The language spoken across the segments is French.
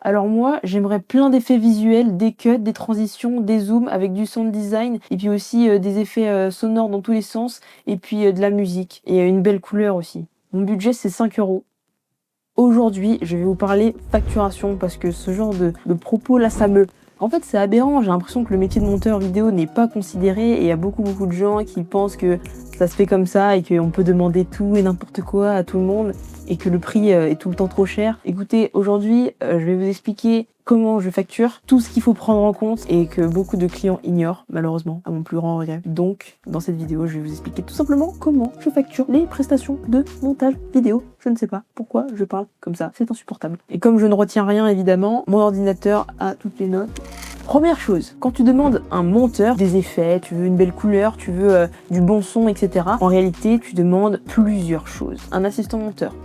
Alors moi, j'aimerais plein d'effets visuels, des cuts, des transitions, des zooms avec du sound design et puis aussi des effets sonores dans tous les sens et puis de la musique et une belle couleur aussi. Mon budget, c'est 5 euros. Aujourd'hui, je vais vous parler facturation parce que ce genre de propos là, En fait, c'est aberrant. J'ai l'impression que le métier de monteur vidéo n'est pas considéré et il y a beaucoup de gens qui pensent que ça se fait comme ça et qu'on peut demander tout et n'importe quoi à tout le monde et que le prix est tout le temps trop cher. Écoutez, aujourd'hui, je vais vous expliquer comment je facture, tout ce qu'il faut prendre en compte et que beaucoup de clients ignorent, malheureusement, à mon plus grand regret. Donc, dans cette vidéo, je vais vous expliquer tout simplement comment je facture les prestations de montage vidéo. Je ne sais pas pourquoi je parle comme ça, c'est insupportable. Et comme je ne retiens rien, évidemment, mon ordinateur a toutes les notes. Première chose, quand tu demandes un monteur des effets, tu veux une belle couleur, tu veux du bon son, etc. En réalité, tu demandes plusieurs choses. Un assistant monteur,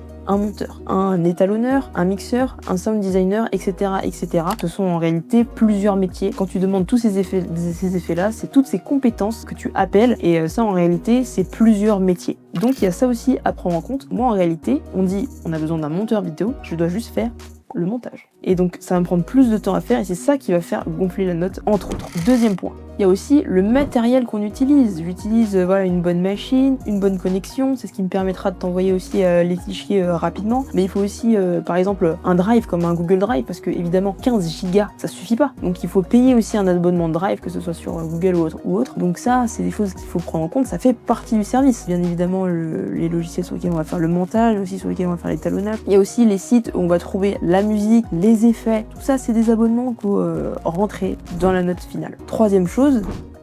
un étalonneur, un mixeur, un sound designer, etc., etc. Ce sont en réalité plusieurs métiers. Quand tu demandes tous ces effets-là, c'est toutes ces compétences que tu appelles et ça, en réalité, c'est plusieurs métiers. Donc, il y a ça aussi à prendre en compte. Moi, en réalité, on dit on a besoin d'un monteur vidéo, je dois juste faire le montage. Et donc ça va me prendre plus de temps à faire et c'est ça qui va faire gonfler la note, entre autres. Deuxième point, il y a aussi le matériel qu'on utilise. J'utilise voilà, une bonne machine, une bonne connexion, c'est ce qui me permettra de t'envoyer aussi les fichiers rapidement. Mais il faut aussi par exemple un drive comme un Google Drive parce que évidemment 15 Go ça suffit pas. Donc il faut payer aussi un abonnement de drive, que ce soit sur Google ou autre. Donc ça c'est des choses qu'il faut prendre en compte, ça fait partie du service. Bien évidemment les logiciels sur lesquels on va faire le montage, aussi sur lesquels on va faire l'étalonnage. Il y a aussi les sites où on va trouver la musique, les effets, tout ça c'est des abonnements qu'il faut rentrer dans la note finale. Troisième chose,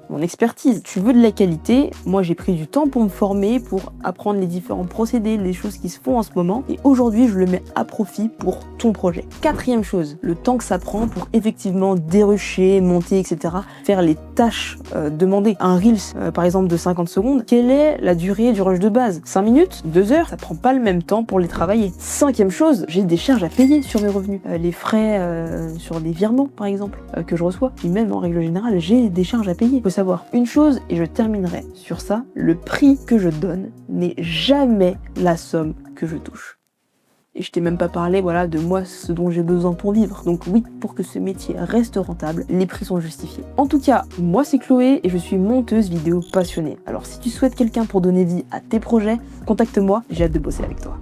mon expertise. Tu veux de la qualité, moi j'ai pris du temps pour me former, pour apprendre les différents procédés, les choses qui se font en ce moment et aujourd'hui je le mets à profit pour ton projet. Quatrième chose, le temps que ça prend pour effectivement dérucher, monter, etc. Faire les tâches demandées. Un Reels par exemple de 50 secondes, quelle est la durée du rush de base? 5 minutes? 2 heures? Ça prend pas le même temps pour les travailler. Cinquième chose, j'ai des charges à payer sur mes revenus. Les frais sur les virements par exemple que je reçois. Puis même en règle générale, j'ai des charges à payer. Faut savoir une chose, et je terminerai sur ça, le prix que je donne n'est jamais la somme que je touche. Et je t'ai même pas parlé voilà, de moi, ce dont j'ai besoin pour vivre. Donc oui, pour que ce métier reste rentable, les prix sont justifiés. En tout cas, moi c'est Chloé et je suis monteuse vidéo passionnée. Alors si tu souhaites quelqu'un pour donner vie à tes projets, contacte-moi, j'ai hâte de bosser avec toi.